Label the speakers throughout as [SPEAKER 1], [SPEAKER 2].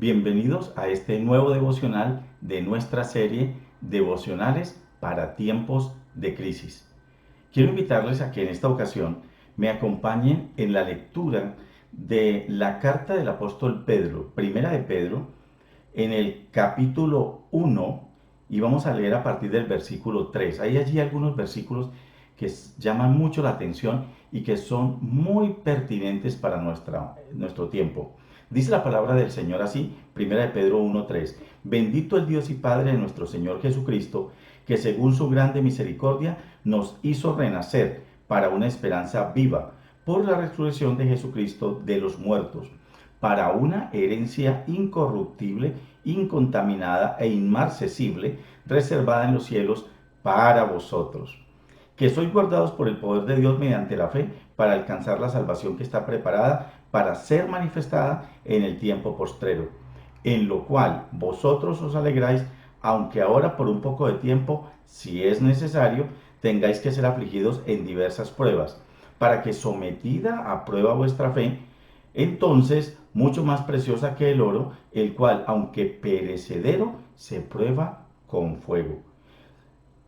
[SPEAKER 1] Bienvenidos a este nuevo devocional de nuestra serie Devocionales para tiempos de crisis. Quiero invitarles a que en esta ocasión me acompañen en la lectura de la carta del apóstol Pedro, primera de Pedro, en el capítulo 1, y vamos a leer a partir del versículo 3. Hay allí algunos versículos que llaman mucho la atención y que son muy pertinentes para nuestro tiempo. Dice la palabra del Señor así, primera de Pedro 1:3. Bendito el Dios y Padre de nuestro Señor Jesucristo, que según su grande misericordia nos hizo renacer para una esperanza viva por la resurrección de Jesucristo de los muertos, para una herencia incorruptible, incontaminada e inmarcesible, reservada en los cielos para vosotros, que sois guardados por el poder de Dios mediante la fe para alcanzar la salvación que está preparada para ser manifestada en el tiempo postrero, en lo cual vosotros os alegráis, aunque ahora por un poco de tiempo, si es necesario, tengáis que ser afligidos en diversas pruebas, para que sometida a prueba vuestra fe, entonces mucho más preciosa que el oro, el cual, aunque perecedero, se prueba con fuego,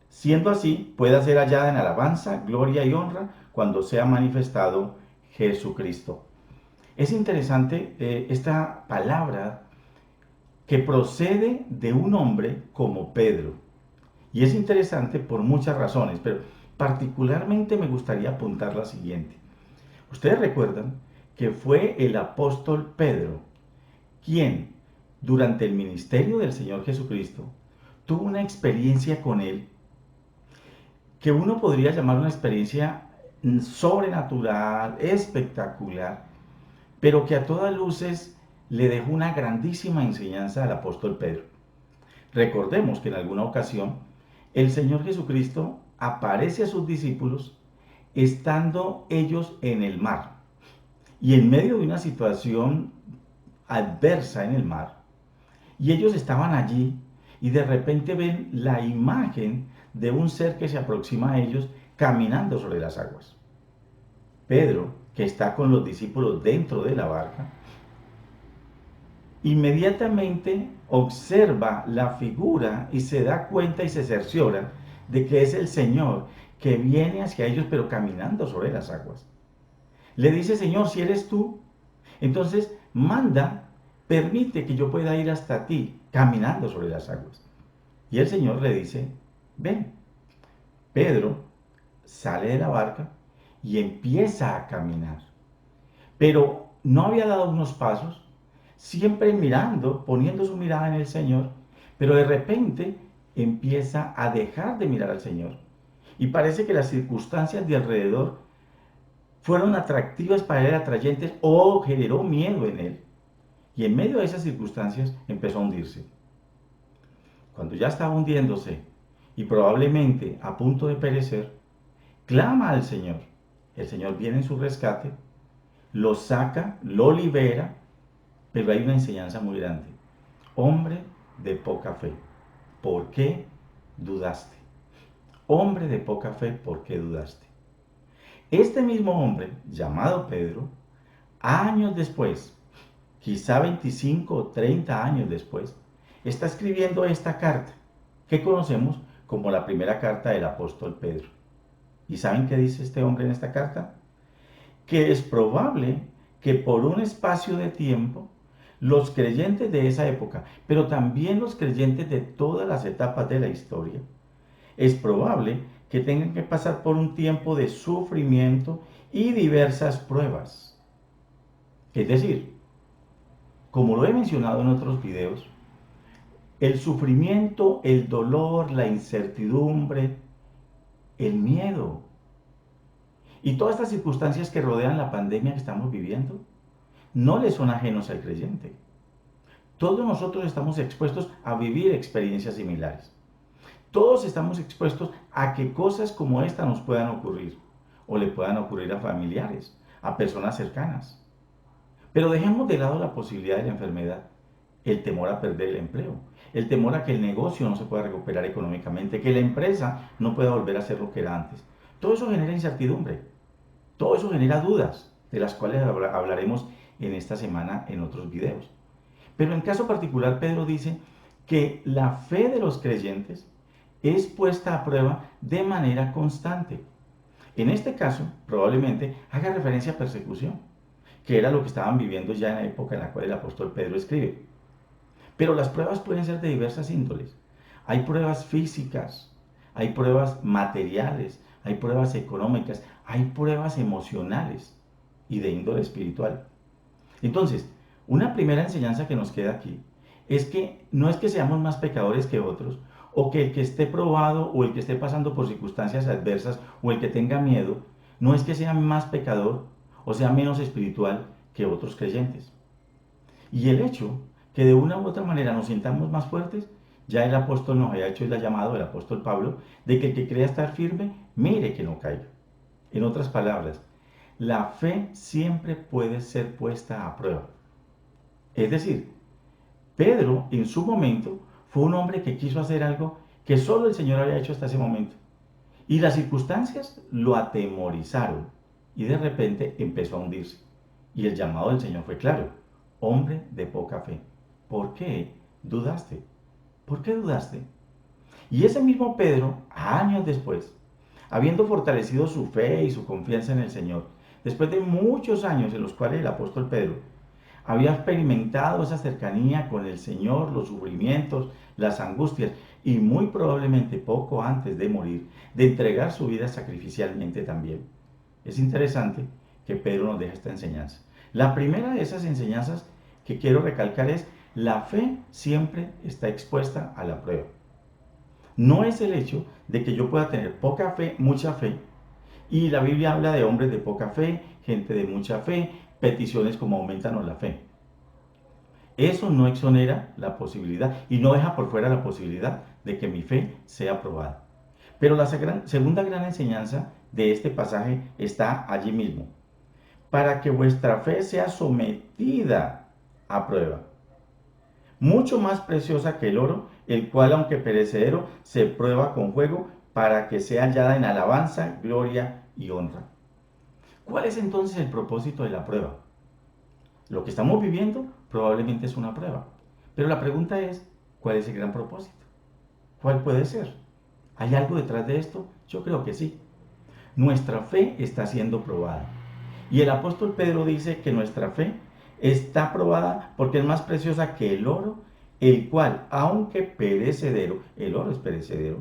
[SPEAKER 1] siendo así, pueda ser hallada en alabanza, gloria y honra cuando sea manifestado Jesucristo. Es interesante esta palabra que procede de un hombre como Pedro. Y es interesante por muchas razones, pero particularmente me gustaría apuntar la siguiente. Ustedes recuerdan que fue el apóstol Pedro quien, durante el ministerio del Señor Jesucristo, tuvo una experiencia con él que uno podría llamar una experiencia sobrenatural, espectacular, pero que a todas luces le dejó una grandísima enseñanza al apóstol Pedro. Recordemos que en alguna ocasión el Señor Jesucristo aparece a sus discípulos estando ellos en el mar y en medio de una situación adversa en el mar, y ellos estaban allí y de repente ven la imagen de un ser que se aproxima a ellos caminando sobre las aguas. Pedro, que está con los discípulos dentro de la barca, inmediatamente observa la figura y se da cuenta y se cerciora de que es el Señor que viene hacia ellos pero caminando sobre las aguas. Le dice: Señor, si eres tú, entonces permite que yo pueda ir hasta ti caminando sobre las aguas. Y el Señor le dice: ven. Pedro sale de la barca y empieza a caminar, pero no había dado unos pasos, siempre mirando, poniendo su mirada en el Señor, pero de repente empieza a dejar de mirar al Señor. Y parece que las circunstancias de alrededor fueron atractivas para él, atrayentes, o generó miedo en él. Y en medio de esas circunstancias empezó a hundirse. Cuando ya estaba hundiéndose y probablemente a punto de perecer, clama al Señor. El Señor viene en su rescate, lo saca, lo libera, pero hay una enseñanza muy grande. Hombre de poca fe, ¿por qué dudaste? Hombre de poca fe, ¿por qué dudaste? Este mismo hombre, llamado Pedro, años después, quizá 25 o 30 años después, está escribiendo esta carta que conocemos como la primera carta del apóstol Pedro. ¿Y saben qué dice este hombre en esta carta? Que es probable que por un espacio de tiempo los creyentes de esa época, pero también los creyentes de todas las etapas de la historia, es probable que tengan que pasar por un tiempo de sufrimiento y diversas pruebas. Es decir, como lo he mencionado en otros videos, el sufrimiento, el dolor, la incertidumbre, el miedo y todas estas circunstancias que rodean la pandemia que estamos viviendo no le son ajenos al creyente. Todos nosotros estamos expuestos a vivir experiencias similares. Todos estamos expuestos a que cosas como esta nos puedan ocurrir o le puedan ocurrir a familiares, a personas cercanas. Pero dejemos de lado la posibilidad de la enfermedad, el temor a perder el empleo, el temor a que el negocio no se pueda recuperar económicamente, que la empresa no pueda volver a ser lo que era antes. Todo eso genera incertidumbre, todo eso genera dudas, de las cuales hablaremos en esta semana en otros videos. Pero en caso particular, Pedro dice que la fe de los creyentes es puesta a prueba de manera constante. En este caso, probablemente haga referencia a persecución, que era lo que estaban viviendo ya en la época en la cual el apóstol Pedro escribe. Pero las pruebas pueden ser de diversas índoles. Hay pruebas físicas, hay pruebas materiales, hay pruebas económicas, hay pruebas emocionales y de índole espiritual. Entonces, una primera enseñanza que nos queda aquí es que no es que seamos más pecadores que otros, o que el que esté probado o el que esté pasando por circunstancias adversas o el que tenga miedo, no es que sea más pecador o sea menos espiritual que otros creyentes. Y el hecho que de una u otra manera nos sintamos más fuertes, ya el apóstol nos había hecho el llamado, el apóstol Pablo, de que el que crea estar firme, mire que no caiga. En otras palabras, la fe siempre puede ser puesta a prueba. Es decir, Pedro en su momento fue un hombre que quiso hacer algo que solo el Señor había hecho hasta ese momento. Y las circunstancias lo atemorizaron y de repente empezó a hundirse. Y el llamado del Señor fue claro: hombre de poca fe, ¿por qué dudaste? ¿Por qué dudaste? Y ese mismo Pedro, años después, habiendo fortalecido su fe y su confianza en el Señor, después de muchos años en los cuales el apóstol Pedro había experimentado esa cercanía con el Señor, los sufrimientos, las angustias, y muy probablemente poco antes de morir, de entregar su vida sacrificialmente también. Es interesante que Pedro nos deja esta enseñanza. La primera de esas enseñanzas que quiero recalcar es: la fe siempre está expuesta a la prueba. No es el hecho de que yo pueda tener poca fe, mucha fe, y la Biblia habla de hombres de poca fe, gente de mucha fe, peticiones como aumentanos la fe. Eso no exonera la posibilidad y no deja por fuera la posibilidad de que mi fe sea probada. Pero la segunda gran enseñanza de este pasaje está allí mismo: para que vuestra fe sea sometida a prueba, mucho más preciosa que el oro, el cual, aunque perecedero, se prueba con fuego, para que sea hallada en alabanza, gloria y honra. ¿Cuál es entonces el propósito de la prueba? Lo que estamos viviendo probablemente es una prueba, pero la pregunta es: ¿cuál es el gran propósito? ¿Cuál puede ser? ¿Hay algo detrás de esto? Yo creo que sí. Nuestra fe está siendo probada. Y el apóstol Pedro dice que nuestra fe está probada porque es más preciosa que el oro, el cual, aunque perecedero, el oro es perecedero,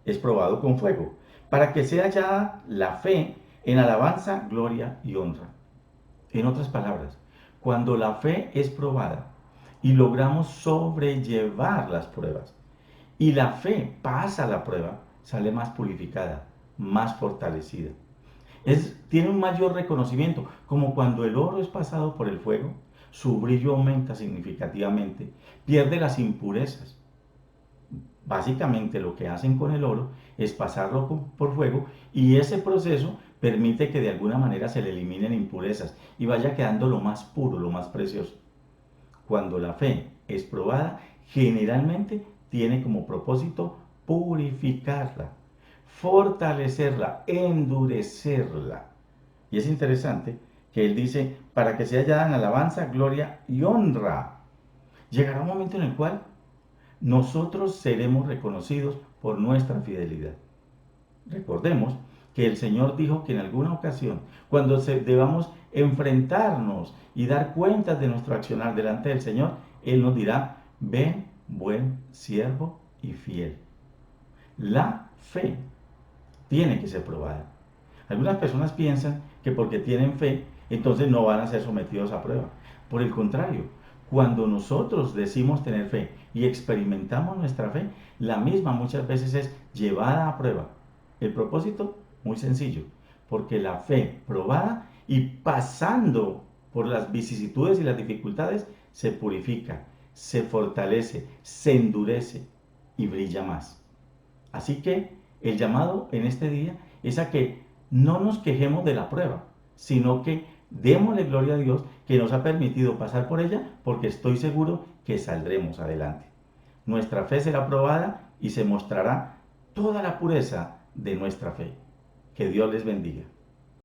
[SPEAKER 1] es probado con fuego, para que sea hallada la fe en alabanza, gloria y honra. En otras palabras, cuando la fe es probada y logramos sobrellevar las pruebas, y la fe pasa la prueba, sale más purificada, más fortalecida. Tiene un mayor reconocimiento, como cuando el oro es pasado por el fuego, su brillo aumenta significativamente, pierde las impurezas. Básicamente lo que hacen con el oro es pasarlo por fuego, y ese proceso permite que de alguna manera se le eliminen impurezas y vaya quedando lo más puro, lo más precioso. Cuando la fe es probada, generalmente tiene como propósito purificarla, fortalecerla, endurecerla. Y es interesante que él dice: para que sea hallada en alabanza, gloria y honra. Llegará un momento en el cual nosotros seremos reconocidos por nuestra fidelidad. Recordemos que el Señor dijo que en alguna ocasión, cuando debamos enfrentarnos y dar cuentas de nuestro accionar delante del Señor, Él nos dirá: ven, buen siervo y fiel. La fe tiene que ser probada. Algunas personas piensan que porque tienen fe, entonces no van a ser sometidos a prueba. Por el contrario, cuando nosotros decimos tener fe y experimentamos nuestra fe, la misma muchas veces es llevada a prueba. El propósito, muy sencillo: porque la fe probada y pasando por las vicisitudes y las dificultades, se purifica, se fortalece, se endurece y brilla más. Así que el llamado en este día es a que no nos quejemos de la prueba, sino que démosle gloria a Dios que nos ha permitido pasar por ella, porque estoy seguro que saldremos adelante. Nuestra fe será probada y se mostrará toda la pureza de nuestra fe. Que Dios les bendiga.